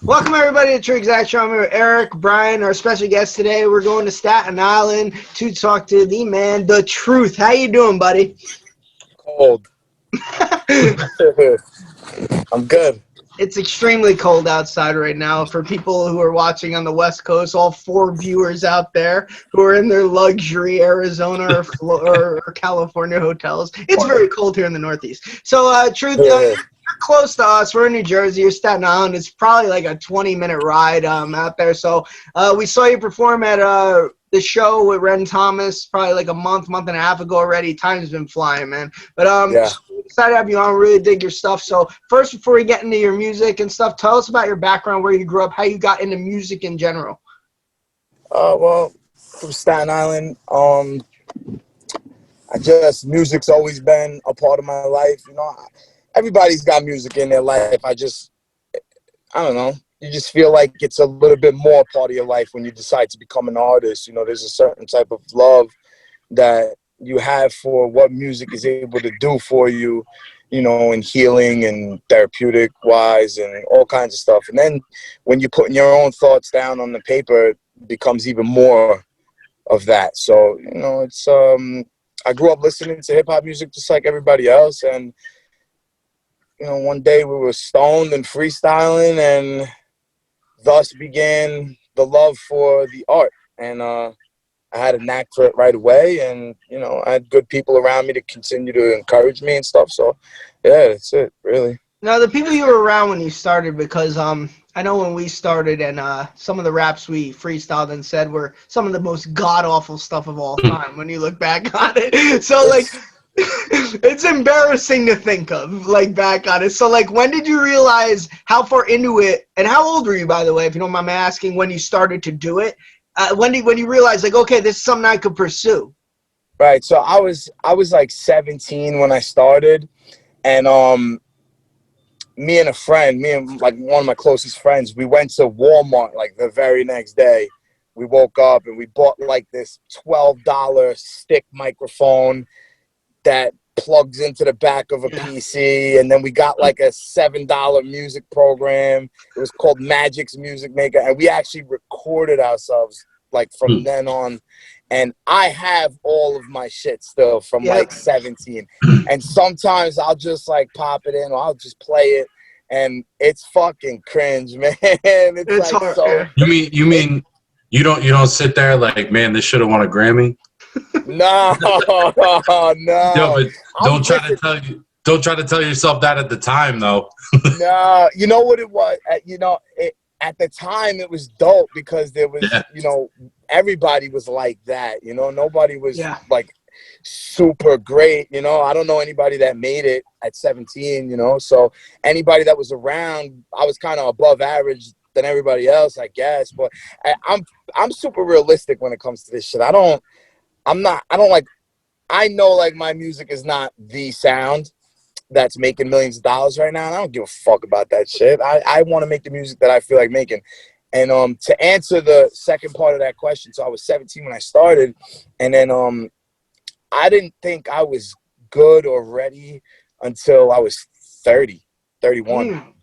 Welcome everybody to TruExact Show. I'm here with Eric, Brian, our special guest today. We're going to Staten Island to talk to the man, the truth. How you doing, buddy? Cold. I'm good. It's extremely cold outside right now for people who are watching on the West Coast, all 4 viewers out there who are in their luxury Arizona or California hotels. It's very cold here in the Northeast. So, Truth, you're close to us. We're in New Jersey. You're Staten Island. It's probably like a 20-minute ride out there. So we saw you perform at the show with Ren Thomas probably like a month and a half ago already. Time's been flying, man. But so excited to have you on. Really dig your stuff. So first, before we get into your music and stuff, tell us about your background, where you grew up, how you got into music in general. Well, from Staten Island, music's always been a part of my life. You know, everybody's got music in their life. I don't know. You just feel like it's a little bit more part of your life when you decide to become an artist. You know, there's a certain type of love that you have for what music is able to do for you, you know, in healing and therapeutic wise and all kinds of stuff. And then when you're putting your own thoughts down on the paper, it becomes even more of that. So, you know, it's I grew up listening to hip hop music just like everybody else, and you know, one day we were stoned and freestyling, and thus began the love for the art. And I had a knack for it right away, and you know, I had good people around me to continue to encourage me and stuff. So yeah, that's it, really. Now, the people you were around when you started, because I know when we started and some of the raps we freestyled and said were some of the most god-awful stuff of all time when you look back on it. So, like, it's embarrassing to think of, like, back on it. So, like, when did you realize how far into it, and how old were you, by the way, if you don't mind me asking, when you started to do it? When you realize, like, okay, this is something I could pursue? Right, so I was like 17 when I started, and me and like one of my closest friends, we went to Walmart like the very next day. We woke up and we bought like this $12 stick microphone that plugs into the back of a PC, and then we got like a $7 music program. It was called Magic's Music Maker, and we actually recorded ourselves like from then on. And I have all of my shit still from like 17. And sometimes I'll just like pop it in, or I'll just play it, and it's fucking cringe, man. It's like hard. So you mean you don't sit there like, man, this should have won a Grammy? No. Yo, but don't try to tell yourself that at the time, though. No, you know what it was? At the time it was dope because there was, you know, everybody was like that, you know, nobody was like super great, you know. I don't know anybody that made it at 17, you know, so anybody that was around, I was kind of above average than everybody else, I guess. But I'm super realistic when it comes to this shit. I know like my music is not the sound that's making millions of dollars right now, and I don't give a fuck about that shit. I want to make the music that I feel like making. And to answer the second part of that question, so I was 17 when I started, and then I didn't think I was good or ready until I was 31.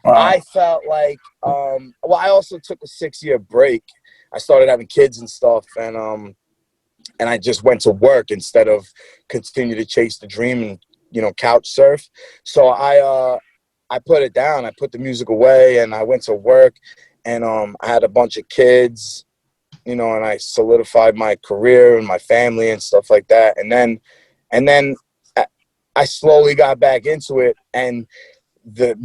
Wow. I felt like I also took a 6-year break. I started having kids and stuff, and I just went to work instead of continue to chase the dream and, you know, couch surf. So I put it down. I put the music away, and I went to work, and I had a bunch of kids, you know, and I solidified my career and my family and stuff like that. And then I slowly got back into it, and the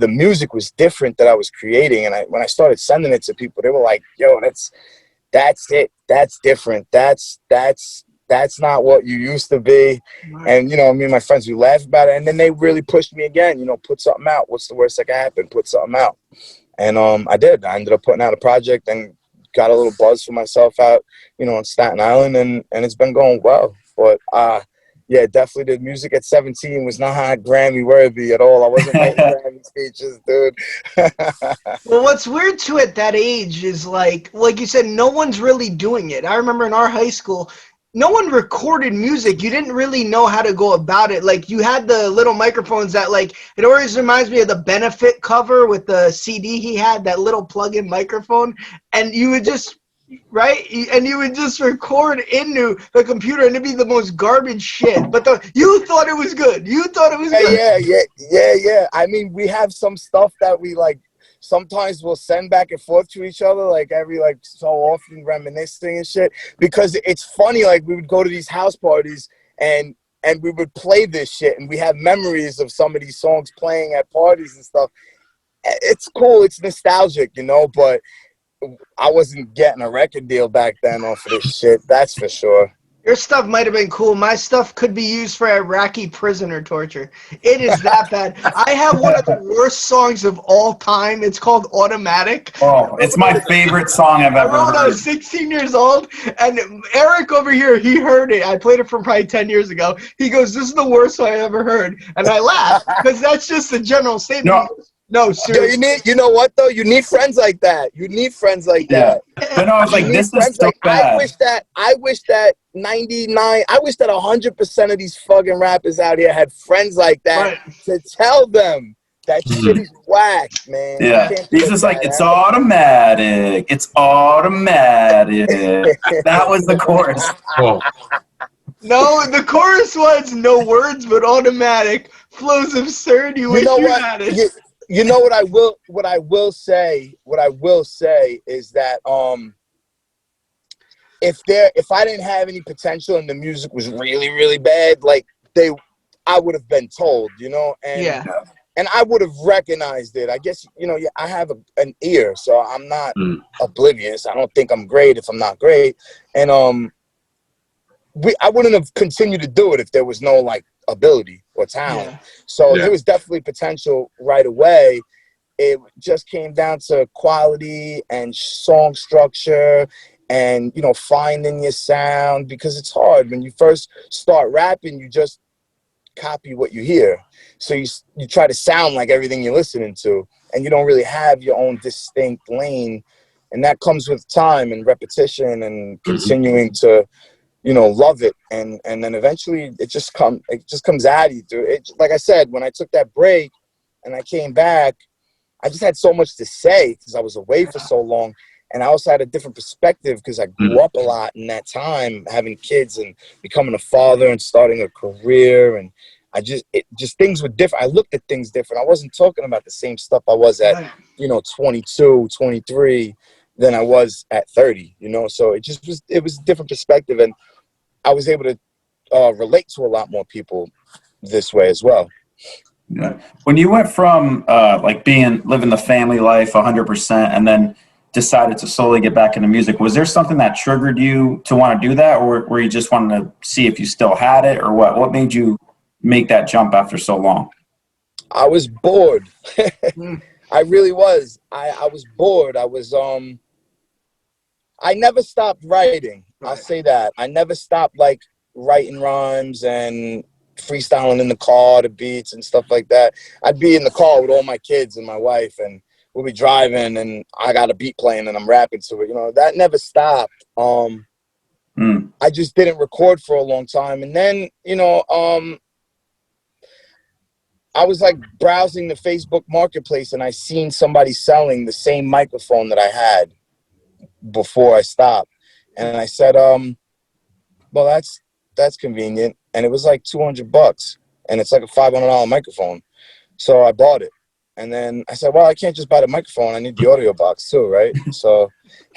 music was different that I was creating. And when I started sending it to people, they were like, yo, that's it. That's different. That's not what you used to be. Right. And, you know, me and my friends, we laughed about it. And then they really pushed me again, you know, put something out. What's the worst that can happen? Put something out. And I did. I ended up putting out a project and got a little buzz for myself out, you know, on Staten Island. And it's been going well. But, yeah, definitely the music at 17 was not Grammy worthy at all. I wasn't making Grammy speeches, dude. Well, what's weird too at that age is like you said, no one's really doing it. I remember in our high school, no one recorded music. You didn't really know how to go about it. Like, you had the little microphones that, like, it always reminds me of the Benefit cover with the CD he had, that little plug-in microphone. And you would just, right? And you would just record into the computer, and it'd be the most garbage shit. But you thought it was good. You thought it was good. Yeah. I mean, we have some stuff that we, like, sometimes we'll send back and forth to each other, like every like so often, reminiscing and shit, because it's funny. Like, we would go to these house parties and we would play this shit, and we have memories of some of these songs playing at parties and stuff. It's cool, it's nostalgic, you know, but I wasn't getting a record deal back then off of this shit, that's for sure. Your stuff might have been cool. My stuff could be used for Iraqi prisoner torture. It is that bad. I have one of the worst songs of all time. It's called Automatic. Oh, it's my favorite song I've ever I heard. was 16 years old, and Eric over here, he heard it. I played it from probably 10 years ago. He goes, "This is the worst song I ever heard." And I laugh, because that's just a general statement. No, seriously. You know what though? You need friends like that. You need friends like that. But no, I was like, this is so bad. I wish that 99, I wish that 100% of these fucking rappers out here had friends like that to tell them that shit is whack, man. Yeah, he's just like, it's automatic. It's automatic. That was the chorus. Oh. No, the chorus was no words but automatic. Flows absurd. You wish you had it. You know what I will say is that if I didn't have any potential and the music was really, really bad, like I would have been told, you know, and I would have recognized it. I guess, you know, I have an ear, so I'm not oblivious. I don't think I'm great if I'm not great. And I wouldn't have continued to do it if there was no like ability or talent. So there was definitely potential right away. It just came down to quality and song structure and, you know, finding your sound, because it's hard when you first start rapping. You just copy what you hear, so you try to sound like everything you're listening to, and you don't really have your own distinct lane, and that comes with time and repetition and continuing to, you know, love it, and then eventually it just comes out of you. Like I said, when I took that break and I came back, I just had so much to say because I was away for so long. And I also had a different perspective because I grew up a lot in that time, having kids and becoming a father and starting a career. And things were different. I looked at things different. I wasn't talking about the same stuff I was at, you know, 22, 23 than I was at 30, you know? So it was a different perspective. And I was able to relate to a lot more people this way as well. Yeah. When you went from like living the family life 100% and then decided to slowly get back into music, was there something that triggered you to want to do that, or were you just wanting to see if you still had it, or what made you make that jump after so long? I was bored. I really was. I was bored. I never stopped writing. I'll say that. I never stopped like writing rhymes and freestyling in the car to beats and stuff like that. I'd be in the car with all my kids and my wife, and we'll be driving and I got a beat playing and I'm rapping to it. You know, that never stopped. I just didn't record for a long time. And then, you know, I was like browsing the Facebook marketplace and I seen somebody selling the same microphone that I had before I stopped. And I said, well, that's convenient. And it was like $200 and it's like a $500 microphone. So I bought it. And then I said, well, I can't just buy the microphone. I need the audio box too, right? So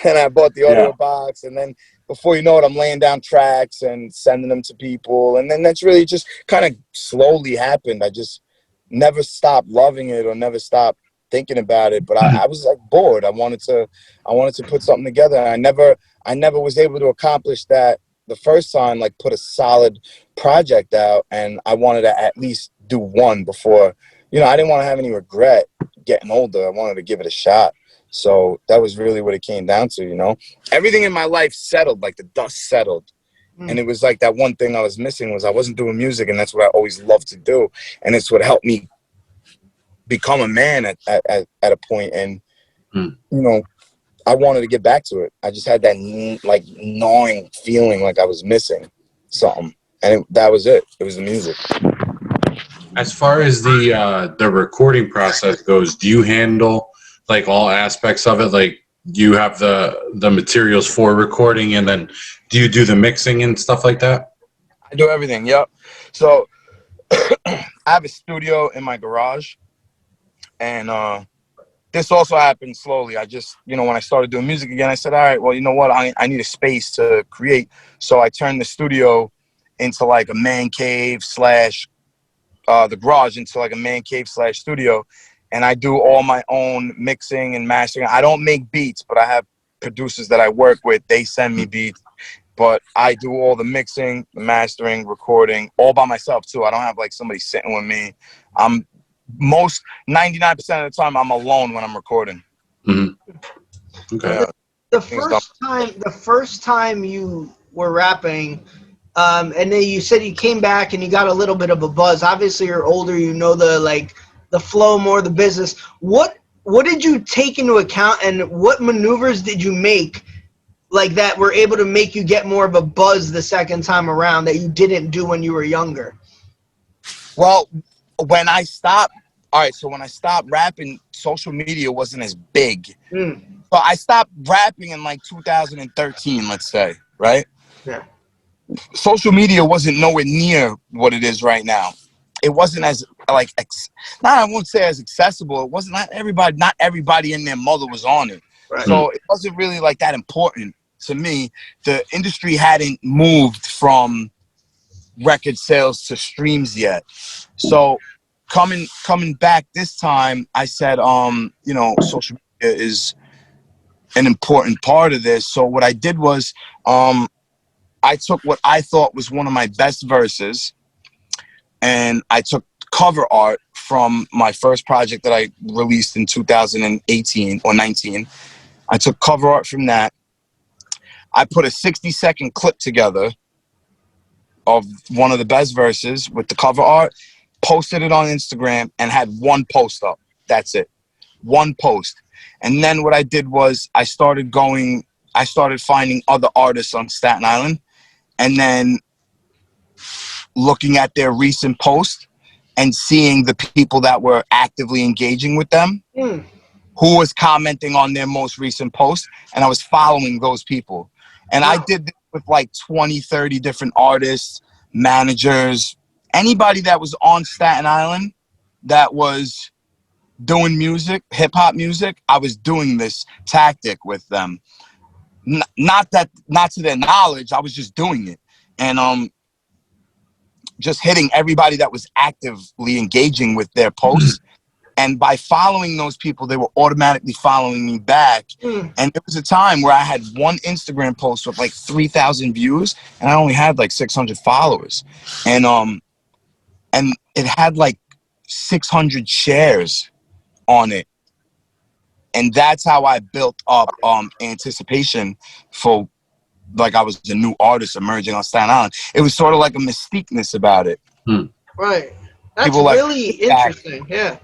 then I bought the audio box. And then before you know it, I'm laying down tracks and sending them to people. And then that's really just kind of slowly happened. I just never stopped loving it or never stopped thinking about it. But I was like bored. I wanted to put something together. And I never was able to accomplish that the first time, like put a solid project out. And I wanted to at least do one before, you know, I didn't want to have any regret getting older. I wanted to give it a shot. So that was really what it came down to, you know. Everything in my life settled, like the dust settled. And it was like that one thing I was missing was I wasn't doing music, and that's what I always loved to do. And it's what helped me become a man at a point. And, you know, I wanted to get back to it. I just had that like gnawing feeling like I was missing something, and that was it. It was the music. As far as the recording process goes, do you handle like all aspects of it? Like, do you have the materials for recording, and then do you do the mixing and stuff like that? I do everything. Yep. So I have a studio in my garage, and this also happened slowly. I just, when I started doing music again, I said, all right, well, you know what? I need a space to create. So I turned the studio into like a man cave slash the garage into like a man cave slash studio. And I do all my own mixing and mastering. I don't make beats, but I have producers that I work with. They send me beats, but I do all the mixing, the mastering, recording, all by myself too. I don't have like somebody sitting with me. 99% of the time I'm alone when I'm recording. Mm-hmm. Okay. Yeah. The first time you were rapping, and then you said you came back and you got a little bit of a buzz. Obviously, you're older. You know the flow more, the business. What did you take into account, and what maneuvers did you make like that were able to make you get more of a buzz the second time around that you didn't do when you were younger? Well, when I stopped rapping, social media wasn't as big. So I stopped rapping in like 2013, let's say, right? Yeah. Social media wasn't nowhere near what it is right now. It wasn't as like, I won't say as accessible. It wasn't, not everybody and their mother was on it. Right. So it wasn't really like that important to me. The industry hadn't moved from record sales to streams yet. So coming back this time, I said, social media is an important part of this. So what I did was, I took what I thought was one of my best verses, and I took cover art from my first project that I released in 2018 or 19. I took cover art from that. I put a 60-second clip together of one of the best verses with the cover art, posted it on Instagram, and had one post up. That's it. One post. And then what I did was I started finding other artists on Staten Island, and then looking at their recent posts and seeing the people that were actively engaging with them, who was commenting on their most recent post, and I was following those people. And I did this with like 20, 30 different artists, managers, anybody that was on Staten Island that was doing music, hip-hop music. I was doing this tactic with them. Not to their knowledge, I was just doing it. And just hitting everybody that was actively engaging with their posts. And by following those people, they were automatically following me back. And there was a time where I had one Instagram post with like 3,000 views, and I only had like 600 followers. And it had like 600 shares on it. And that's how I built up anticipation for, like, I was a new artist emerging on Staten Island. It was sort of like a mystiqueness about it. Right. That's People really interesting. Yeah.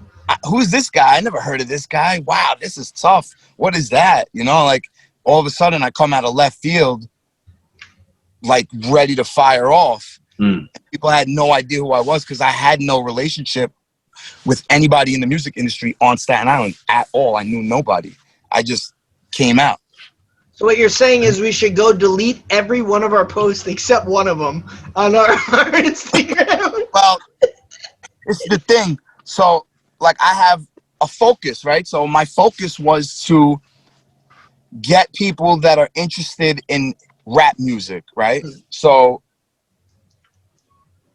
Who's this guy? I never heard of this guy. Wow, this is tough. What is that? Like all of a sudden I come out of left field, like ready to fire off. People had no idea who I was because I had no relationship with anybody in the music industry on Staten Island at all. I knew nobody. I just came out. So what you're saying is we should go delete every one of our posts except one of them on our Instagram. Well, it's the thing. So, like, I have a focus, right? So my focus was to get people that are interested in rap music, right? So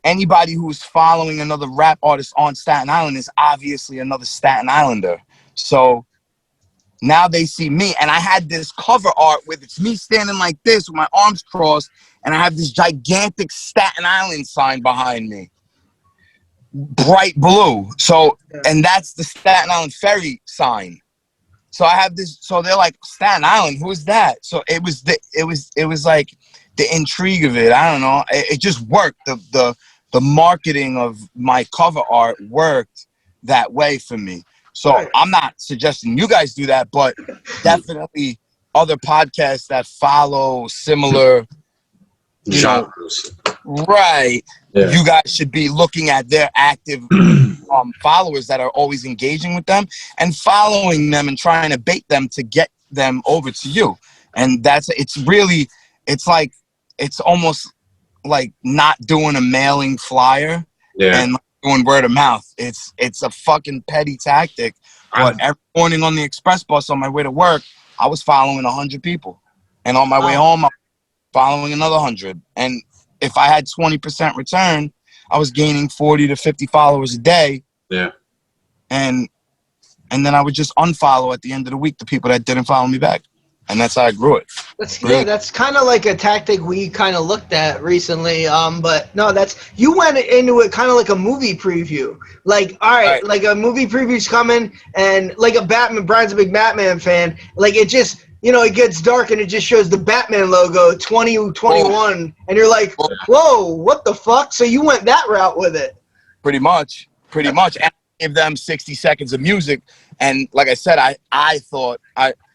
anybody who's following another rap artist on Staten Island is obviously another Staten Islander. So now they see me, and I had this cover art with it's me standing like this with my arms crossed, and I have this gigantic Staten Island sign behind me. Bright blue. So, and that's the Staten Island Ferry sign. So I have this, so they're like, Staten Island, who's that? So it was like the intrigue of it. I don't know. It just worked. The marketing of my cover art worked that way for me. So I'm not suggesting you guys do that, but definitely other podcasts that follow similar, you know, genres. right. Yeah. You guys should be looking at their active followers that are always engaging with them and following them and trying to bait them to get them over to you. And it's almost like not doing a mailing flyer Yeah. and doing word of mouth. It's a fucking petty tactic. But every morning on the express bus on my way to work, I was following 100 people. And on my way home, I was following another 100. And if I had 20% return, I was gaining 40 to 50 followers a day. Yeah. And then I would just unfollow at the end of the week the people that didn't follow me back. And that's how I grew it. That's kind of like a tactic we kind of looked at recently. But no, you went into it kind of like a movie preview. Like, all right, like a movie preview's coming, and like Brian's a big Batman fan. Like it just, it gets dark and it just shows the Batman logo 2021, and you're like, whoa, what the fuck? So you went that route with it. Pretty much. And I gave them 60 seconds of music. And like I said, I thought,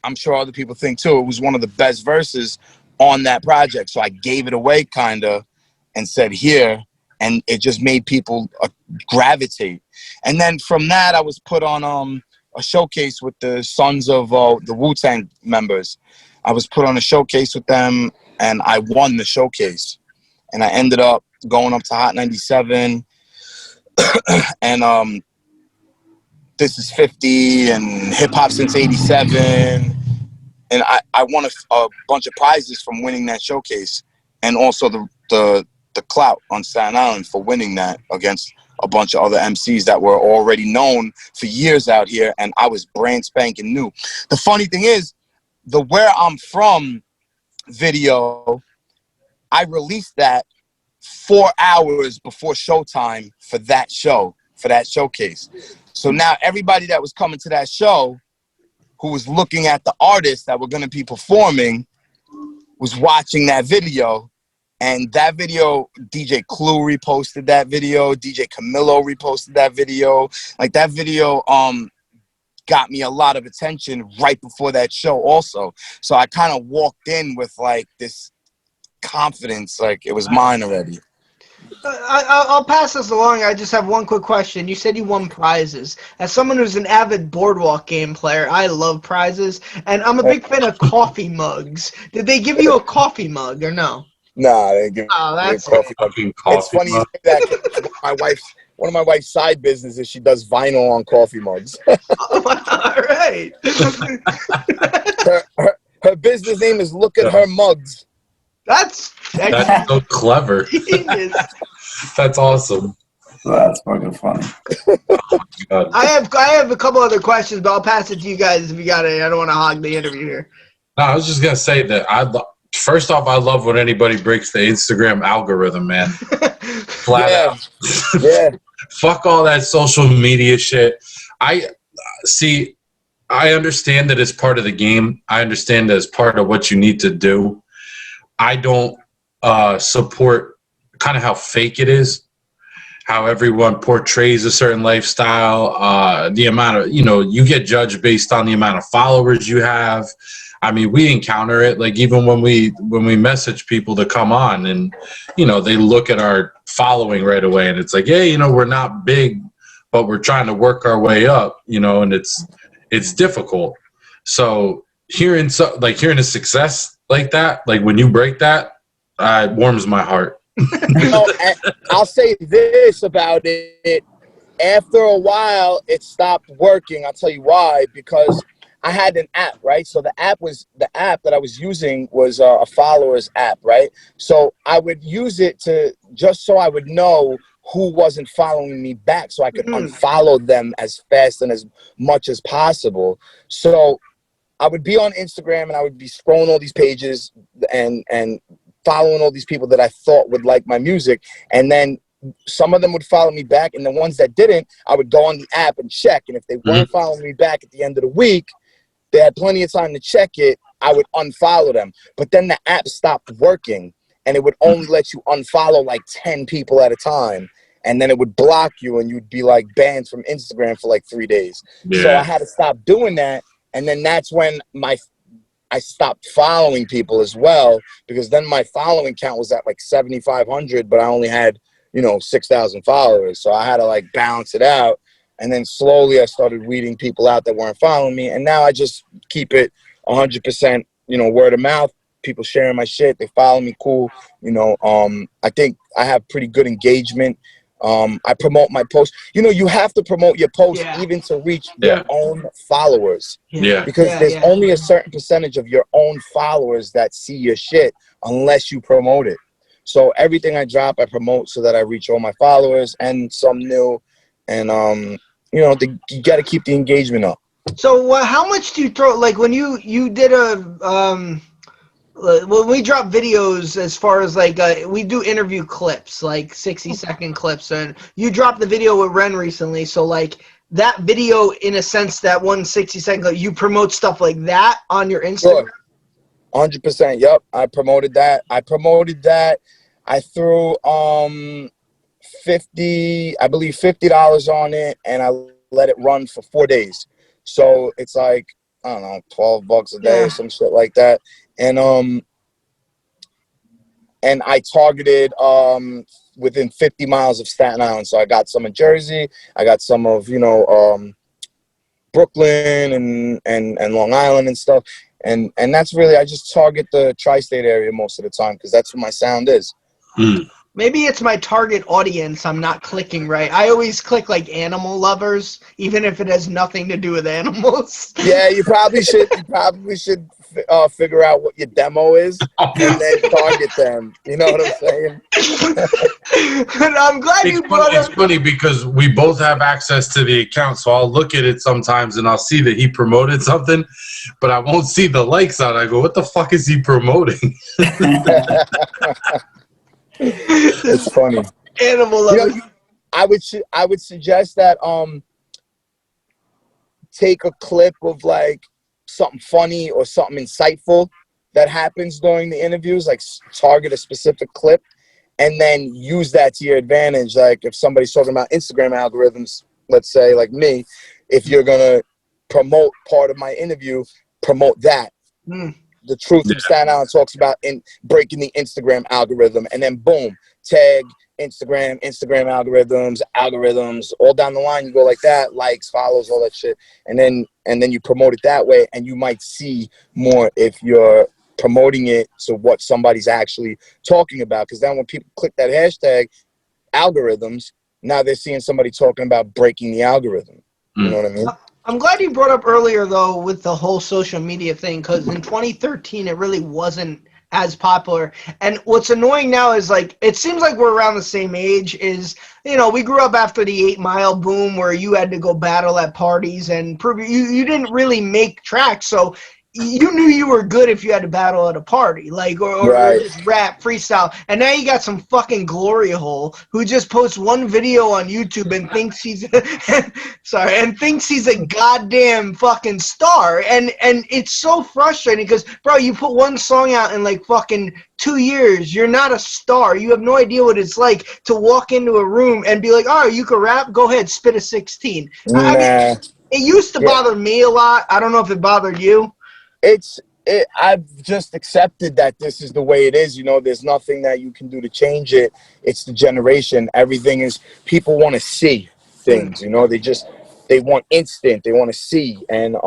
I'm sure other people think too, it was one of the best verses on that project. So I gave it away kind of and said here, and it just made people gravitate. And then from that, I was put on a showcase with the sons of the Wu-Tang members. I was put on a showcase with them, and I won the showcase. And I ended up going up to Hot 97 and This Is 50 and Hip Hop Since 87. And I won a bunch of prizes from winning that showcase, and also the clout on Staten Island for winning that against a bunch of other MCs that were already known for years out here, and I was brand spanking new. The funny thing is, the Where I'm From video, I released that 4 hours before showtime for that show, for that showcase. So now everybody that was coming to that show, who was looking at the artists that were going to be performing, was watching that video. And that video, DJ Clue reposted that video, DJ Camilo reposted that video. Like, that video got me a lot of attention right before that show also. So I kind of walked in with like this confidence, like it was mine already. I'll pass this along. I just have one quick question. You said you won prizes. As someone who's an avid boardwalk game player, I love prizes, and I'm a big fan of coffee mugs. Did they give you a coffee mug or no? Nah, they didn't give me a coffee mug. It's funny you say that. One of my wife's side businesses, she does vinyl on coffee mugs. All right. her business name is Look at Her Mugs. That's so clever. That's awesome. That's fucking funny. Oh, I have a couple other questions, but I'll pass it to you guys if you got any. I don't want to hog the interview here. No, I was just gonna say that first off, I love when anybody breaks the Instagram algorithm, man. Flat out. Yeah. Fuck all that social media shit. I understand that it's part of the game. I understand that it's part of what you need to do. I don't support kind of how fake it is, how everyone portrays a certain lifestyle, the amount of, you get judged based on the amount of followers you have. I mean, we encounter it, like even when we message people to come on and, they look at our following right away and it's like, yeah, we're not big, but we're trying to work our way up, and it's difficult. So hearing a success like that, like when you break that, it warms my heart. I'll say this about it. After a while, it stopped working. I'll tell you why. Because I had an app, right? So the app that I was using was a followers app, right? So I would use it just so I would know who wasn't following me back, so I could unfollow them as fast and as much as possible. So I would be on Instagram and I would be scrolling all these pages and following all these people that I thought would like my music. And then some of them would follow me back. And the ones that didn't, I would go on the app and check. And if they weren't following me back at the end of the week, they had plenty of time to check it, I would unfollow them. But then the app stopped working and it would only let you unfollow like 10 people at a time. And then it would block you and you'd be like banned from Instagram for like 3 days. Yeah. So I had to stop doing that. And then that's when I stopped following people as well, because then my following count was at like 7,500, but I only had, 6,000 followers. So I had to like balance it out. And then slowly I started weeding people out that weren't following me. And now I just keep it 100%, word of mouth. People sharing my shit. They follow me. Cool. I think I have pretty good engagement. I promote my posts. You have to promote your posts even to reach your own followers. Because there's only a certain percentage of your own followers that see your shit unless you promote it. So everything I drop, I promote so that I reach all my followers and some new. And you got to keep the engagement up. So how much do you throw? Like when you did when we drop videos, as far as like we do interview clips, like 60-second clips, and you dropped the video with Ren recently. So like that video, in a sense, that 160-second clip, you promote stuff like that on your Instagram. 100%. Yep, I promoted that. I threw $50 on it, and I let it run for 4 days. So it's like, I don't know, $12 a day or some shit like that. And I targeted within 50 miles of Staten Island. So I got some of Jersey, I got some of Brooklyn and Long Island and stuff. And that's really, I just target the tri-state area most of the time because that's where my sound is. Maybe it's my target audience I'm not clicking right. I always click like animal lovers, even if it has nothing to do with animals. Yeah, you probably should figure out what your demo is and then target them. You know what I'm saying? And I'm glad you brought It's funny because we both have access to the account, so I'll look at it sometimes and I'll see that he promoted something, but I won't see the likes on it. I go, what the fuck is he promoting? It's funny. Animal lovers. I would suggest that take a clip of like something funny or something insightful that happens during the interviews, like target a specific clip and then use that to your advantage. Like if somebody's talking about Instagram algorithms, let's say like me, if you're gonna promote part of my interview, promote that. The Truth from Staten Island talks about breaking the Instagram algorithm, and then boom, tag Instagram algorithms, all down the line. You go like that, likes, follows, all that shit, and then you promote it that way, and you might see more if you're promoting it to what somebody's actually talking about. Because then when people click that hashtag algorithms, now they're seeing somebody talking about breaking the algorithm. You know what I mean? I'm glad you brought up earlier, though, with the whole social media thing, because in 2013, it really wasn't as popular. And what's annoying now is, like, it seems like we're around the same age. We grew up after the 8 Mile boom where you had to go battle at parties and prove you didn't really make tracks. So you knew you were good if you had to battle at a party, like, or just rap, freestyle. And now you got some fucking glory hole who just posts one video on YouTube and thinks he's thinks he's a goddamn fucking star. And it's so frustrating because, bro, you put one song out in like fucking 2 years. You're not a star. You have no idea what it's like to walk into a room and be like, oh, you can rap? Go ahead, spit a 16. I mean, it used to bother me a lot. I don't know if it bothered you. I've just accepted that this is the way it is. There's nothing that you can do to change it. It's the generation. Everything is, people want to see things, they want instant, they want to see. And,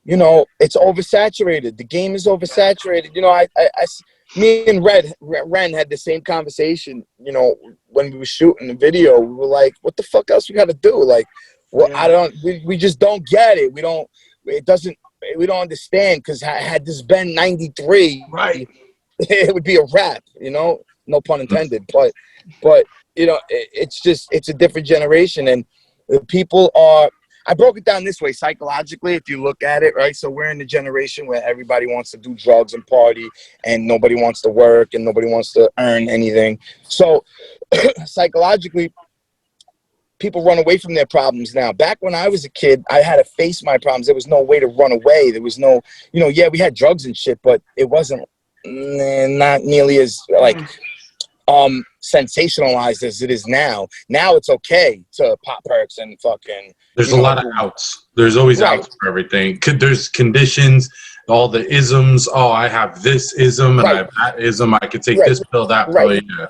it's oversaturated. The game is oversaturated. Me and Ren had the same conversation, when we were shooting the video. We were like, what the fuck else we got to do? Like, we just don't get it. We don't understand, because had this been 93, right, it would be a rap, no pun intended. But it's a different generation, and the people are, I broke it down this way psychologically, if you look at it, right? So we're in the generation where everybody wants to do drugs and party, and nobody wants to work, and nobody wants to earn anything. So psychologically, people run away from their problems now. Back when I was a kid, I had to face my problems. There was no way to run away. There was no, we had drugs and shit, but it wasn't not nearly as like sensationalized as it is now. Now it's okay to pop perks and fucking. There's a lot of outs. There's always outs for everything. There's conditions all the isms. Oh, I have this ism and I have that ism. I could take this pill, that pill. Yeah.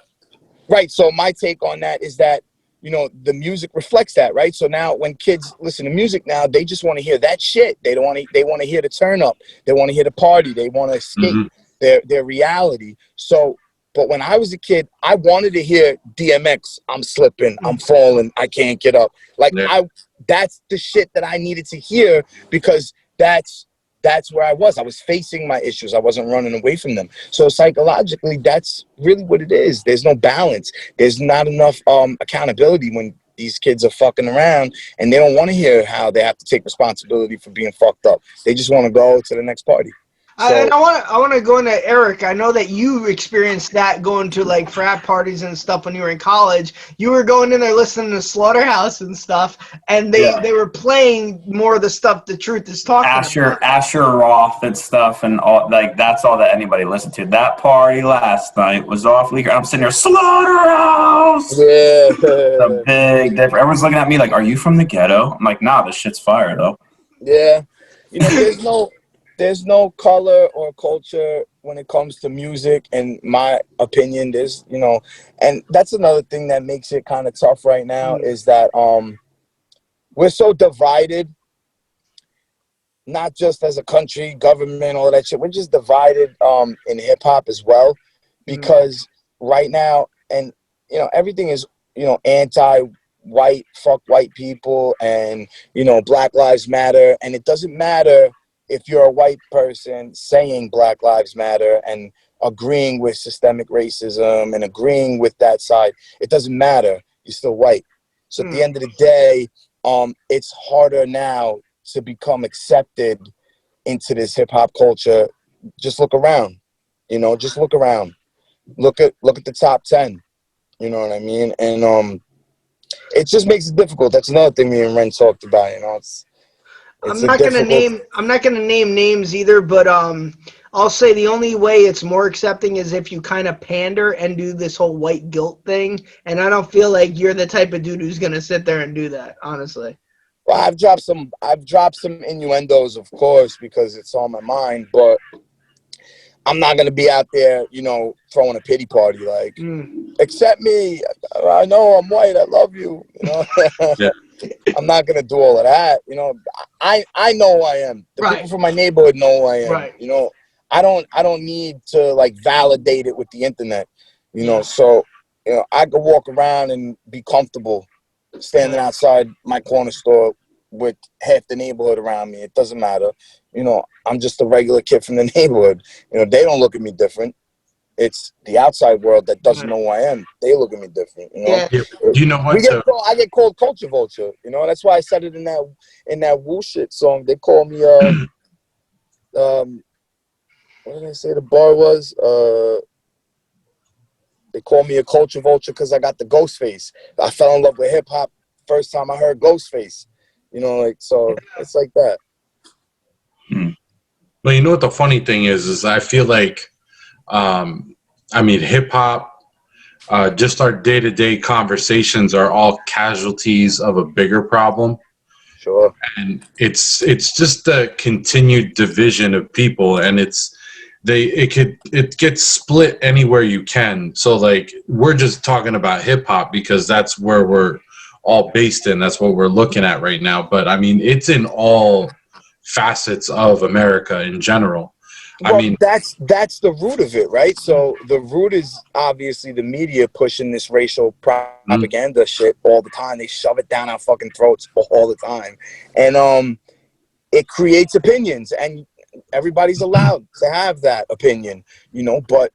Right. So my take on that is that, you know, the music reflects that, right? So now when kids listen to music now, they just want to hear that shit. They want to hear the turn up. They want to hear the party. They want to escape their reality. So, but when I was a kid, I wanted to hear DMX. I'm slipping, I'm falling, I can't get up. Like that's the shit that I needed to hear, because that's where I was. I was facing my issues. I wasn't running away from them. So psychologically, that's really what it is. There's no balance. There's not enough accountability when these kids are fucking around and they don't want to hear how they have to take responsibility for being fucked up. They just want to go to the next party. So, and I want to go into Eric. I know that you experienced that going to like frat parties and stuff when you were in college. You were going in there listening to Slaughterhouse and stuff, and they were playing more of the stuff the Truth is talking about. Asher Roth and stuff, and all, like, that's all that anybody listened to. That party last night was awfully great. I'm sitting there, Slaughterhouse. Yeah, The big difference. Everyone's looking at me like, "Are you from the ghetto?" I'm like, "Nah, this shit's fire though." Yeah, you know, there's no color or culture when it comes to music, in my opinion. There's, you know, and that's another thing that makes it kind of tough right now, is that we're so divided, not just as a country, government, all that shit. We're just divided in hip hop as well, because right now, and you know, everything is, you know, anti-white, fuck white people, and you know, Black Lives Matter, and it doesn't matter if you're a white person saying Black Lives Matter and agreeing with systemic racism and agreeing with that side. It doesn't matter. You're still white. So at the end of the day, it's harder now to become accepted into this hip hop culture. Just look around, you know, just look around. Look at the top 10, you know what I mean? And it just makes it difficult. That's another thing me and Ren talked about, you know. I'm not gonna name names either, but I'll say the only way it's more accepting is if you kind of pander and do this whole white guilt thing, and I don't feel like you're the type of dude who's gonna sit there and do that, honestly. Well, I've dropped some innuendos, of course, because it's on my mind, but I'm not gonna be out there, you know, throwing a pity party like, accept me. I know I'm white. I love you. You know. Yeah. I'm not gonna do all of that. You know, I know who I am. The people from my neighborhood know who I am. Right. You know, I don't need to like validate it with the internet. You know, so you know, I could walk around and be comfortable standing outside my corner store with half the neighborhood around me. It doesn't matter. You know, I'm just a regular kid from the neighborhood. You know, they don't look at me different. It's the outside world that doesn't know who I am. They look at me different. You know, you know what? I get called culture vulture. You know, that's why I said it in that Woo shit song. They call me what did I say the bar was? They call me a culture vulture because I got the ghost face. I fell in love with hip hop first time I heard Ghostface. You know, like, so it's like that. Well, you know what the funny thing is I feel like, I mean, hip hop, just our day-to-day conversations are all casualties of a bigger problem. Sure. And it's just the continued division of people, and it gets split anywhere you can. So like, we're just talking about hip hop because that's where we're all based in. That's what we're looking at right now. But I mean, it's in all facets of America in general. Well, I mean, that's the root of it, right? So the root is obviously the media pushing this racial propaganda shit all the time. They shove it down our fucking throats all the time, and it creates opinions, and everybody's allowed to have that opinion, you know. But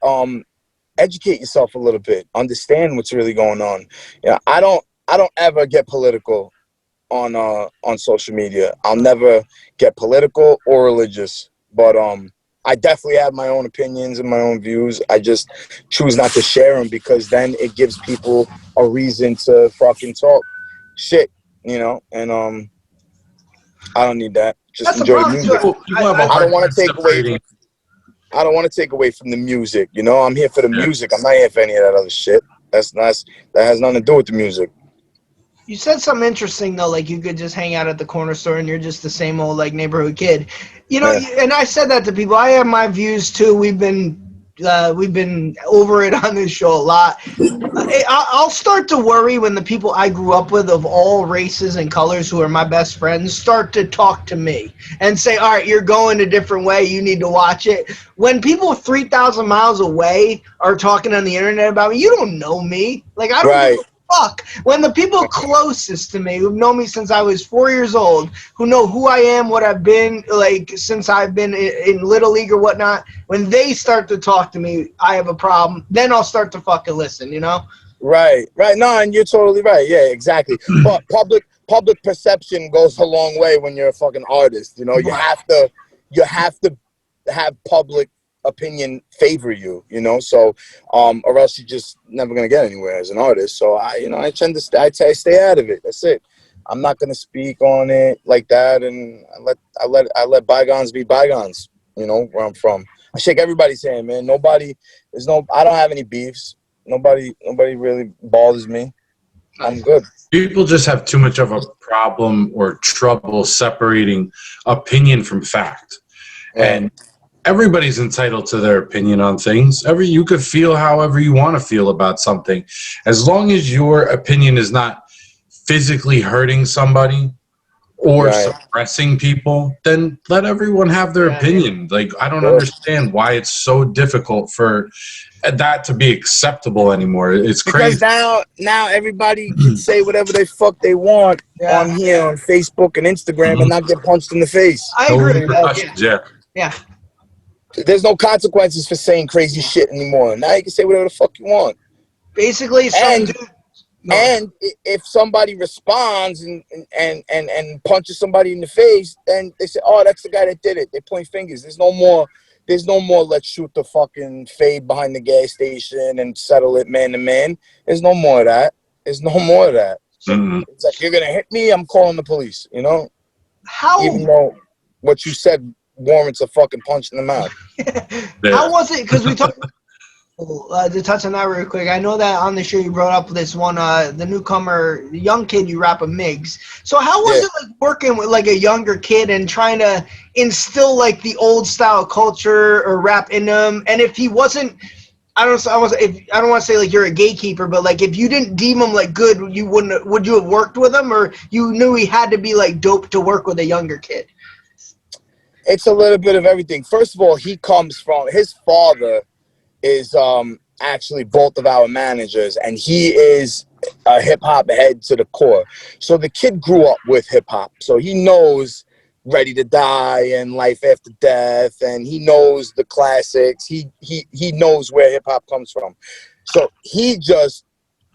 educate yourself a little bit, understand what's really going on. You know, I don't ever get political on social media. I'll never get political or religious, but I definitely have my own opinions and my own views. I just choose not to share them because then it gives people a reason to fucking talk shit, you know. And I don't need that. Just That's enjoy the the music. problem. I don't want to take away. I don't want to take away from the music. You know, I'm here for the music. I'm not here for any of that other shit. That has nothing to do with the music. You said something interesting though, like you could just hang out at the corner store and you're just the same old like neighborhood kid. You know, Yeah. and I said that to people. I have my views too. We've been over it on this show a lot. I'll start to worry when the people I grew up with of all races and colors who are my best friends start to talk to me and say, all right, you're going a different way. You need to watch it. When people 3,000 miles away are talking on the internet about me, you don't know me. Like, I don't give Right. a fuck. When the people closest to me, who've known me since I was 4 years old, who know who I am, what I've been, like, since I've been in Little League or whatnot, when they start to talk to me, I have a problem. Then I'll start to fucking listen, you know? Right. No, and you're totally right. Yeah, exactly. But public perception goes a long way when you're a fucking artist. You know, you have to have public opinion favor you. You know, so or else you're just never gonna get anywhere as an artist. So I tend to stay out of it. That's it. I'm not gonna speak on it like that, and I let bygones be bygones. You know, where I'm from. I shake everybody's hand, man. I don't have any beefs. Nobody really bothers me. I'm good. People just have too much of a problem or trouble separating opinion from fact. And everybody's entitled to their opinion on things. You could feel however you want to feel about something. As long as your opinion is not physically hurting somebody or suppressing people, then let everyone have their opinion. Like, I don't understand why it's so difficult for that to be acceptable anymore. It's crazy. Because now everybody can say whatever they fuck they want on here on Facebook and Instagram and not get punched in the face. I agree. Yeah. There's no consequences for saying crazy shit anymore. Now you can say whatever the fuck you want. Basically, and if somebody responds and punches somebody in the face, then they say, "Oh, that's the guy that did it." They point fingers. There's no more. Let's shoot the fucking fade behind the gas station and settle it man to man. There's no more of that. It's like, you're gonna hit me, I'm calling the police. You know. Even though what you said warrants a fucking punch in the mouth. How was it? Because we talked. To touch on that real quick, I know that on the show you brought up this one, the newcomer, the young kid you rap a Migs. So how was it like working with like a younger kid and trying to instill like the old style culture or rap in him? And if he wasn't, I don't want to say like you're a gatekeeper, but like if you didn't deem him like good, would you have worked with him, or you knew he had to be like dope to work with a younger kid? It's a little bit of everything. First of all, he comes from his father is actually both of our managers, and he is a hip-hop head to the core. So the kid grew up with hip-hop, so he knows Ready to Die and Life After Death, and he knows the classics. He knows where hip-hop comes from. So he just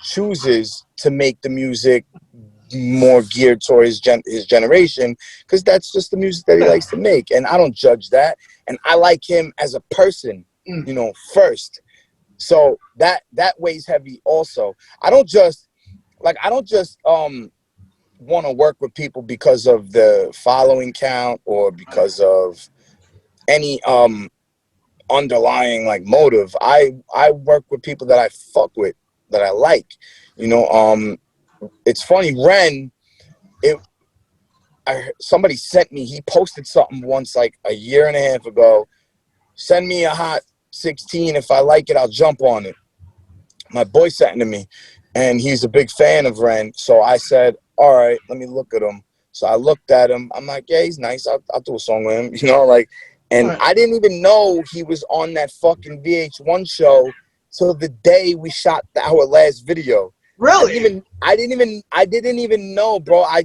chooses to make the music more geared towards his generation, because that's just the music that he likes to make, and I don't judge that. And I like him as a person, you know, first. So that weighs heavy also. I don't just want to work with people because of the following count or because of any underlying like motive. I work with people that I fuck with, that I like. You know, it's funny, Ren, somebody sent me, he posted something once like a year and a half ago. Send me a hot 16. If I like it, I'll jump on it. My boy sent it to me, and he's a big fan of Ren. So I said, all right, let me look at him. So I looked at him. I'm like, yeah, he's nice. I'll do a song with him, you know, like. And I didn't even know he was on that fucking VH1 show till the day we shot our last video. Really? I didn't even know, bro. I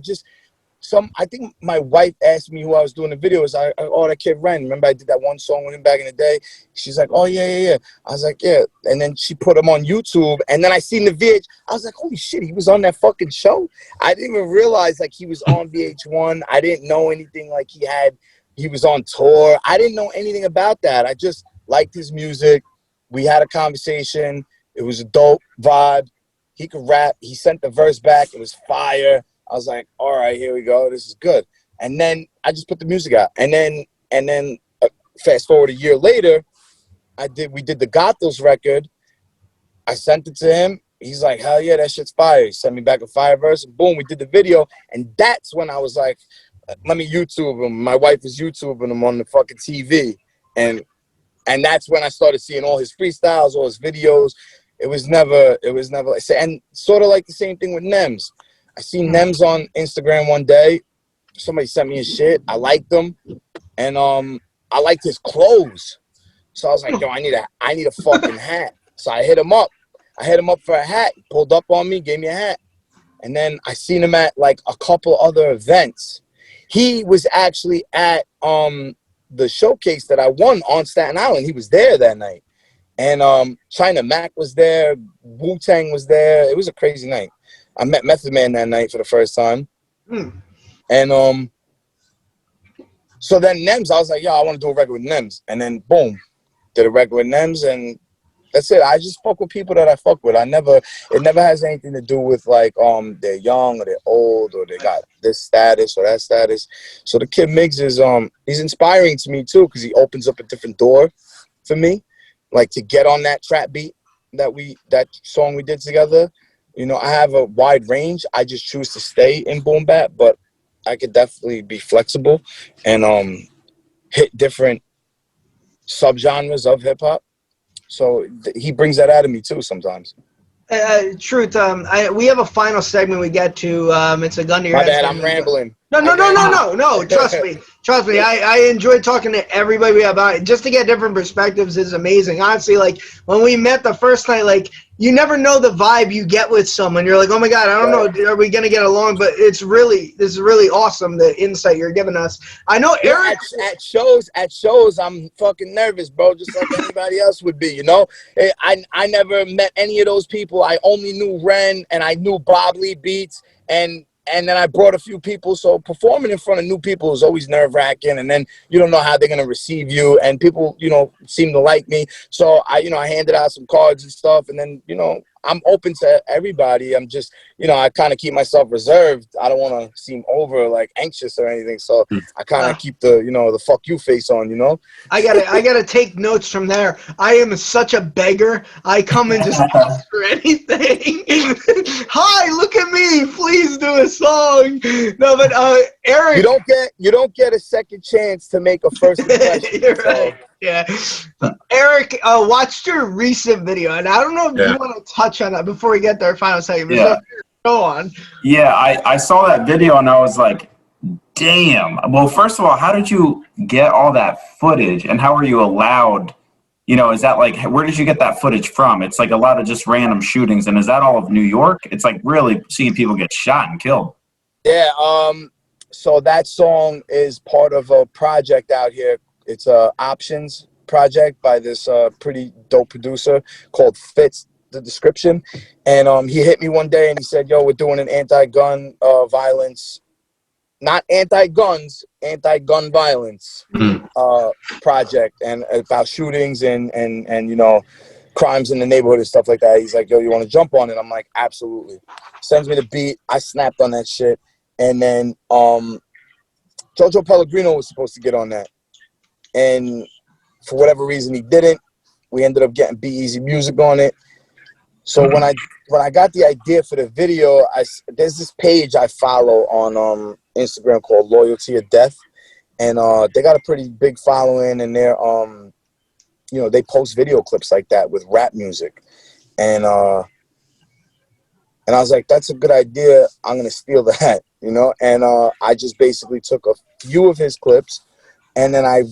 think my wife asked me who I was doing the video with. Oh, that kid Ren. Remember I did that one song with him back in the day? She's like, oh, yeah. I was like, yeah. And then she put him on YouTube. And then I seen the VH. I was like, holy shit, he was on that fucking show? I didn't even realize like he was on VH1. I didn't know anything like he was on tour. I didn't know anything about that. I just liked his music. We had a conversation. It was a dope vibe. He could rap. He sent the verse back. It was fire. I was like, all right, here we go. This is good. And then I just put the music out. And then fast forward a year later, we did the Gothos record. I sent it to him. he's like, hell yeah, that shit's fire. He sent me back a fire verse, and boom, we did the video. And that's when I was like, let me YouTube him. My wife is YouTubing him on the fucking TV. And that's when I started seeing all his freestyles, all his videos. It was never, and sort of like the same thing with Nems. I seen Nems on Instagram one day. Somebody sent me his shit. I liked him. And I liked his clothes. So I was like, yo, I need a fucking hat. So I hit him up. For a hat. He pulled up on me, gave me a hat. And then I seen him at like a couple other events. He was actually at the showcase that I won on Staten Island. He was there that night. And China Mac was there, Wu-Tang was there. It was a crazy night. I met Method Man that night for the first time. And so then Nems, I was like, yo, I want to do a record with Nems. And then boom, did a record with Nems, and that's it. I just fuck with people that I fuck with. It never has anything to do with like they're young or they're old or they got this status or that status. So the kid Miggs is he's inspiring to me too, because he opens up a different door for me. Like to get on that trap beat that song we did together. You know, I have a wide range. I just choose to stay in boom bap, but I could definitely be flexible and hit different subgenres of hip hop. So he brings that out of me too sometimes. Truth. We have a final segment we get to. It's a gun to your My head. bad, I'm rambling. No. Trust me. I enjoy talking to everybody about it. Just to get different perspectives is amazing. Honestly, like when we met the first night, like you never know the vibe you get with someone. You're like, oh my God, I don't know, are we gonna get along? But this is really awesome, the insight you're giving us. I know Eric at shows, I'm fucking nervous, bro, just like anybody else would be. You know, I never met any of those people. I only knew Ren and I knew Bob Lee Beats and then I brought a few people. So performing in front of new people is always nerve-wracking. And then you don't know how they're going to receive you. And people, you know, seem to like me. So I handed out some cards and stuff. And then, you know, I'm open to everybody. I'm just, you know, I kind of keep myself reserved. I don't want to seem over like anxious or anything. So I kind of keep the, you know, the fuck you face on, you know. I gotta take notes from there. I am such a beggar. I come and just ask for anything. Hi, look at me. Please do a song. No, but Eric, you don't get a second chance to make a first impression. You're right. Yeah. Eric, watched your recent video, and I don't know if you want to touch on that before we get to our final segment. Yeah. Go on. Yeah, I saw that video and I was like, damn. Well, first of all, how did you get all that footage, and how were you allowed? You know, is that like, where did you get that footage from? It's like a lot of just random shootings, and is that all of New York? It's like really seeing people get shot and killed. Yeah. So that song is part of a project out here. It's a Options project by this pretty dope producer called Fits the Description. And he hit me one day and he said, yo, we're doing an anti-gun violence, not anti-guns, anti-gun violence project, and about shootings and you know, crimes in the neighborhood and stuff like that. He's like, yo, you want to jump on it? I'm like, absolutely. Sends me the beat. I snapped on that shit. And then Jojo Pellegrino was supposed to get on that. And for whatever reason, he didn't. We ended up getting B.I.G music on it. So when I got the idea for the video, there's this page I follow on Instagram called Loyalty or Death, and they got a pretty big following, and they're you know, they post video clips like that with rap music, and I was like, that's a good idea. I'm gonna steal that, you know, and I just basically took a few of his clips, and then I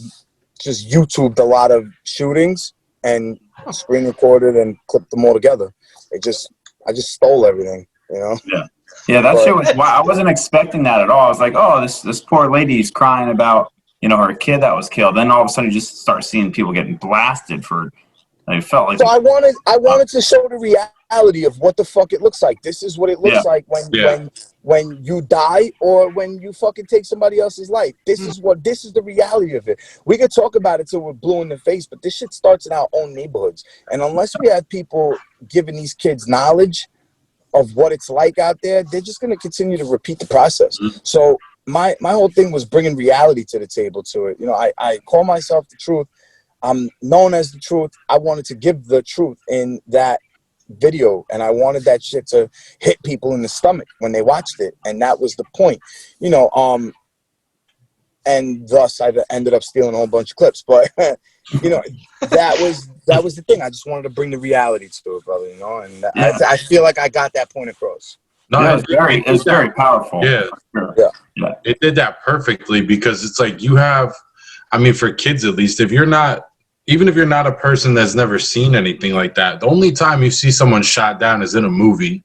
just YouTubed a lot of shootings and screen recorded and clipped them all together. I just stole everything, you know? Yeah, that shit was wow. I wasn't expecting that at all. I was like, oh, this poor lady's crying about, you know, her kid that was killed. Then all of a sudden you just start seeing people getting blasted for, it felt like. So I wanted to show the reality of what the fuck it looks like. This is what it looks like when you die or when you fucking take somebody else's life. This is the reality of it. We could talk about it till we're blue in the face, but this shit starts in our own neighborhoods. And unless we have people giving these kids knowledge of what it's like out there, they're just going to continue to repeat the process. So my whole thing was bringing reality to the table to it. You know, I call myself the truth. I'm known as the truth. I wanted to give the truth in that video, and I wanted that shit to hit people in the stomach when they watched it, and that was the point, you know. And thus I ended up stealing a whole bunch of clips, but you know, that was the thing. I just wanted to bring the reality to it, brother. You know, and I feel like I got that point across. No, Yeah, it's very powerful. Yeah. Sure. Yeah. It did that perfectly because it's like you have, I mean, for kids at least, even if you're not a person that's never seen anything like that, the only time you see someone shot down is in a movie.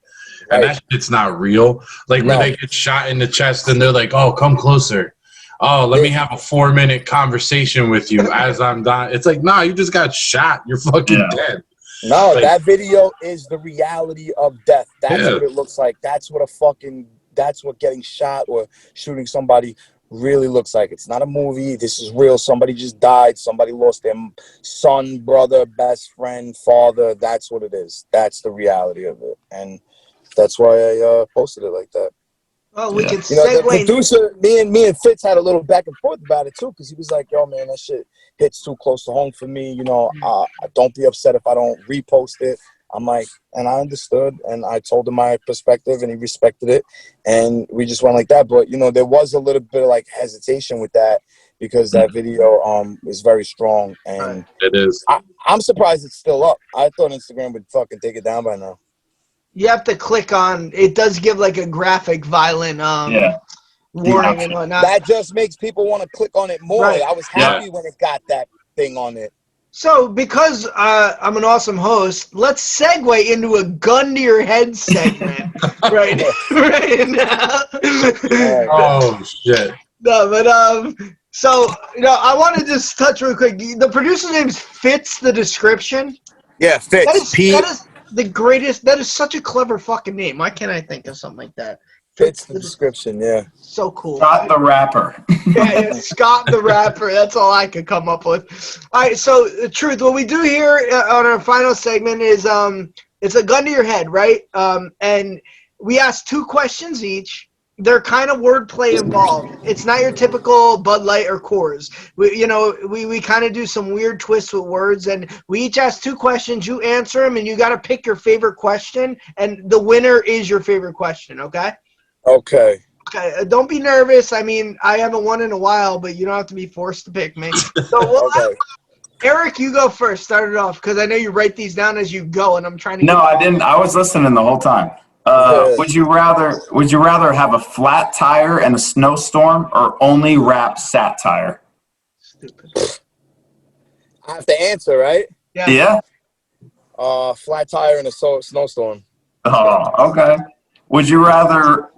And that shit's not real. Like where they get shot in the chest and they're like, oh, come closer. Oh, let me have a 4-minute conversation with you as I'm dying. It's like, nah, you just got shot. You're fucking dead. No, like, that video is the reality of death. That's what it looks like. That's what getting shot or shooting somebody really looks like. It's not a movie. This is real. Somebody just died. Somebody lost their son, brother, best friend, father. That's what it is. That's the reality of it. And that's why I posted it like that. Oh, we can You know, the segue. producer, me and Fitz had a little back and forth about it too, because he was like, "Yo, man, that shit hits too close to home for me. You know, don't be upset if I don't repost it." I'm like, and I understood, and I told him my perspective, and he respected it, and we just went like that. But you know, there was a little bit of like hesitation with that because that video is very strong, and it is. I'm surprised it's still up. I thought Instagram would fucking take it down by now. You have to click on. It does give like a graphic, violent warning and whatnot. That just makes people want to click on it more. I was happy when it got that thing on it. So, because I'm an awesome host, let's segue into a gun to your head segment right now. Oh shit! No, but so you know, I want to just touch real quick. The producer's name fits the description. Yeah, Fitz. That is the greatest. That is such a clever fucking name. Why can't I think of something like that? Fits the description. Yeah. So cool. Scott the rapper. Yeah, Scott the rapper. That's all I could come up with. All right, so the truth, what we do here on our final segment is it's a gun to your head, right? And we ask 2 questions each. They're kind of wordplay involved. It's not your typical Bud Light or Coors. We kind of do some weird twists with words, and we each ask 2 questions. You answer them, and you got to pick your favorite question, and the winner is your favorite question. Okay. Okay. Okay, don't be nervous. I mean, I haven't won in a while, but you don't have to be forced to pick me. So, Eric, you go first. Start it off, because I know you write these down as you go, and I'm trying to. No, I didn't. I was listening the whole time. Would you rather have a flat tire in a snowstorm or only wrap satire? Stupid. I have to answer, right? Yeah. Flat tire in a snowstorm. Oh, okay. Would you rather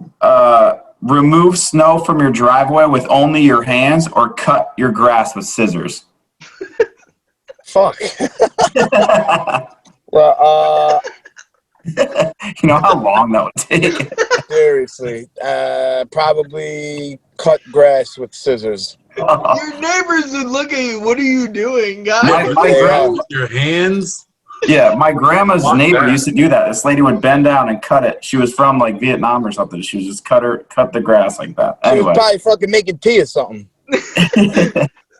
remove snow from your driveway with only your hands or cut your grass with scissors? Fuck. Well, you know how long that would take? Seriously. Probably cut grass with scissors. Your neighbors would look at you. What are you doing, guys? My grandma, your hands. Yeah, my grandma's neighbor used to do that. This lady would bend down and cut it. She was from like Vietnam or something. She would just cut the grass like that. She anyway. was probably fucking making tea or something.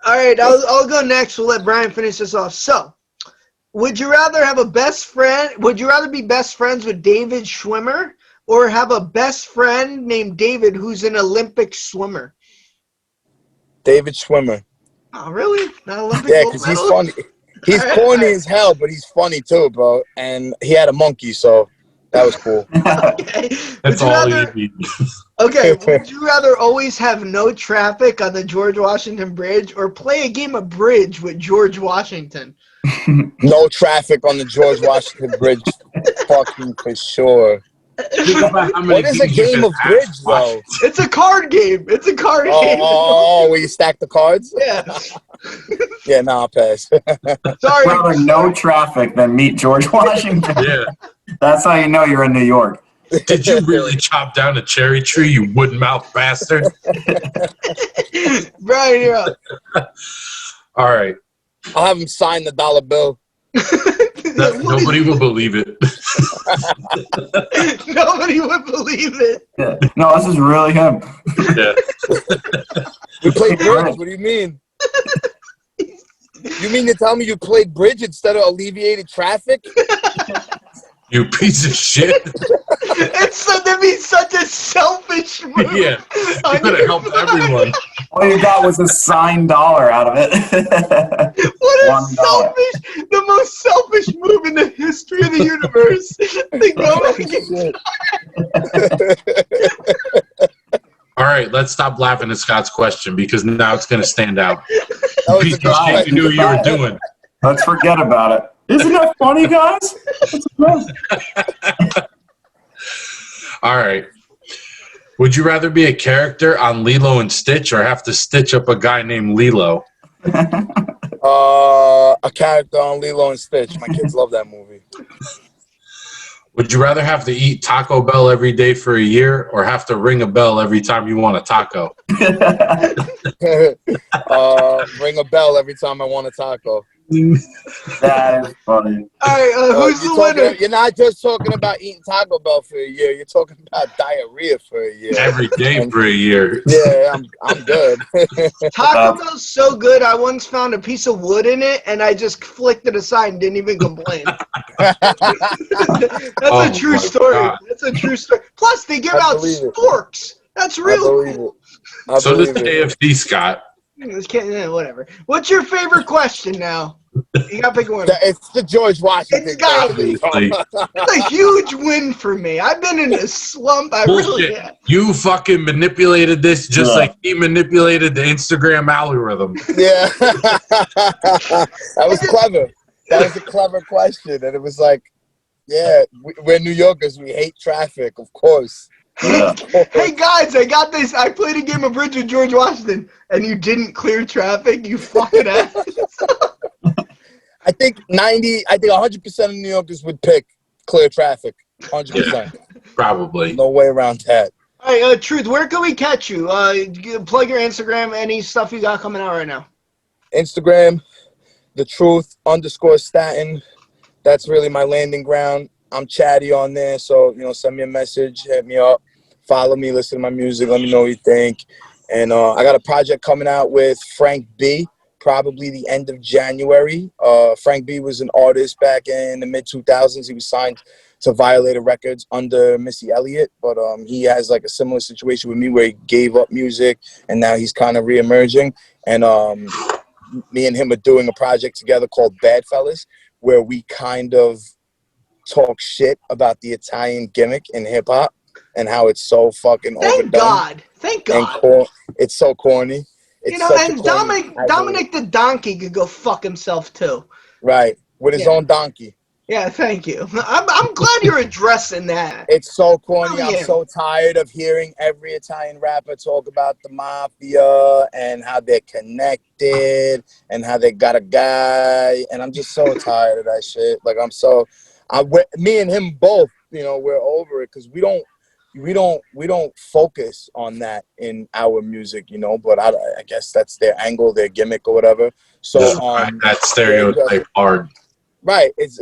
All right, I'll go next. We'll let Brian finish this off. So, would you rather have a best friend? Would you rather be best friends with David Schwimmer or have a best friend named David who's an Olympic swimmer? David Schwimmer. Oh, really? Not Olympic? Yeah, because he's funny. He's corny as hell, but he's funny too, bro. And he had a monkey, so that was cool. Okay. That's all you need. Okay, would you rather always have no traffic on the George Washington Bridge or play a game of bridge with George Washington? No traffic on the George Washington Bridge, fucking for sure. What is a game of bridge, though? It's a card game. It's a card game. Oh, where you stack the cards? Yeah. Yeah, nah, I'll pass. Sorry. Rather no traffic than meet George Washington. Yeah. That's how you know you're in New York. Did you really chop down a cherry tree, you wood-mouthed bastard? Brian, you're up. All right. I'll have him sign the dollar bill. Nobody will believe it. Nobody would believe it. Yeah. No, this is really him. Yeah. We played bridge. What do you mean? You mean to tell me you played bridge instead of alleviated traffic? You piece of shit. That'd be such a selfish move. Yeah, you could have helped everyone. All you got was a signed dollar out of it. What a $1. selfish, the most selfish move in the history of the universe. To go All right, let's stop laughing at Scott's question because now it's going to stand out. That was Piece a good of shit, question. you knew what you were doing. Let's forget about it. Isn't that funny, guys? All right. Would you rather be a character on Lilo and Stitch or have to stitch up a guy named Lilo? A character on Lilo and Stitch. My kids love that movie. Would you rather have to eat Taco Bell every day for a year or have to ring a bell every time you want a taco? Ring a bell every time I want a taco. That is funny. All right, who's the winner? You're not just talking about eating Taco Bell for a year. You're talking about diarrhea for a year. Every day for a year. Yeah, I'm good. Taco Bell's so good. I once found a piece of wood in it, and I just flicked it aside and didn't even complain. That's a true story. God. That's a true story. Plus, they give out sporks. That's real cool. So does KFC, Scott. Whatever. What's your favorite question now? You gotta pick one. It's the George Washington. It's gotta be. It's a huge win for me. I've been in a slump. I really have. You fucking manipulated this just like he manipulated the Instagram algorithm. Yeah. That was clever. That was a clever question. And it was like, yeah, we're New Yorkers. We hate traffic, of course. Yeah. Hey guys, I got this. I played a game of bridge with George Washington, and you didn't clear traffic. You fucking ass. I think 100% of New Yorkers would pick clear traffic. 100%. Yeah, probably. No way around that. All right, Truth, where can we catch you? Plug your Instagram, any stuff you got coming out right now. Instagram, _Staten. That's really my landing ground. I'm chatty on there, so send me a message, hit me up, follow me, listen to my music, let me know what you think. And I got a project coming out with Frank B, probably the end of January. Frank B was an artist back in the mid-2000s. He was signed to Violator Records under Missy Elliott, but he has like a similar situation with me where he gave up music and now he's kind of re-emerging. And me and him are doing a project together called Bad Fellas, where we kind of talk shit about the Italian gimmick in hip hop and how it's so fucking overdone. Thank God. It's so corny. It's and Dominic the Donkey could go fuck himself too. Right, with his own donkey. Yeah, thank you. I'm glad you're addressing that. It's so corny. I'm so tired of hearing every Italian rapper talk about the mafia and how they're connected and how they got a guy. And I'm just so tired of that shit. Like me and him both, we're over it because we don't focus on that in our music, but I guess that's their angle, their gimmick or whatever. So that stereotype hard. Right, it's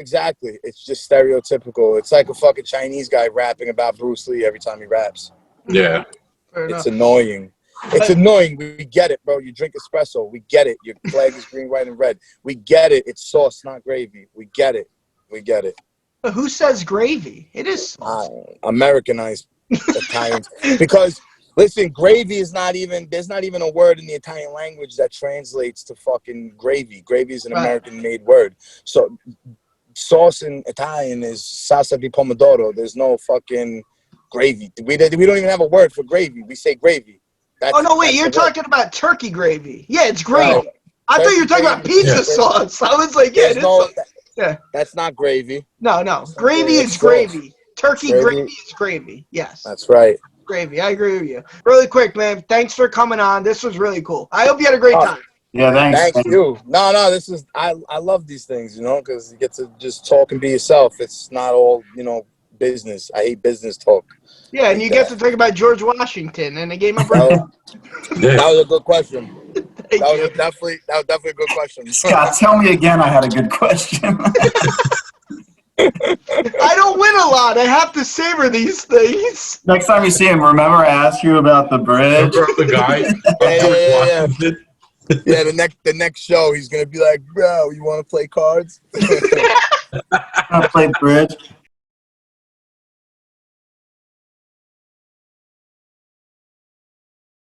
just stereotypical. It's like a fucking Chinese guy rapping about Bruce Lee every time he raps. Yeah. It's annoying. It's annoying. We get it, bro. You drink espresso. We get it. Your flag is green, white, and red. We get it. It's sauce, not gravy. We get it. But who says gravy? It is Americanized Italians. Because listen, gravy is there's not even a word in the Italian language that translates to fucking gravy. Gravy is an American-made word. So sauce in Italian is salsa di pomodoro. There's no fucking gravy. We don't even have a word for gravy. We say gravy. You're talking about turkey gravy. Yeah, it's gravy. Right. I thought you were talking about pizza sauce. I was like, that's not gravy. No. Gravy is gravy. Turkey gravy is gravy. Yes. That's right. Gravy. I agree with you. Really quick, man. Thanks for coming on. This was really cool. I hope you had a great time. Yeah, thanks. Thank you. No, this is I love these things, because you get to just talk and be yourself. It's not all, business. I hate business talk. Yeah, and you get to talk about George Washington and the game of That was a good question. That was definitely a good question. Scott, tell me again I had a good question. I don't win a lot. I have to savor these things. Next time you see him, remember I asked you about the bridge? The guy? Yeah, the next show, he's going to be like, bro, you want to play cards? I played bridge.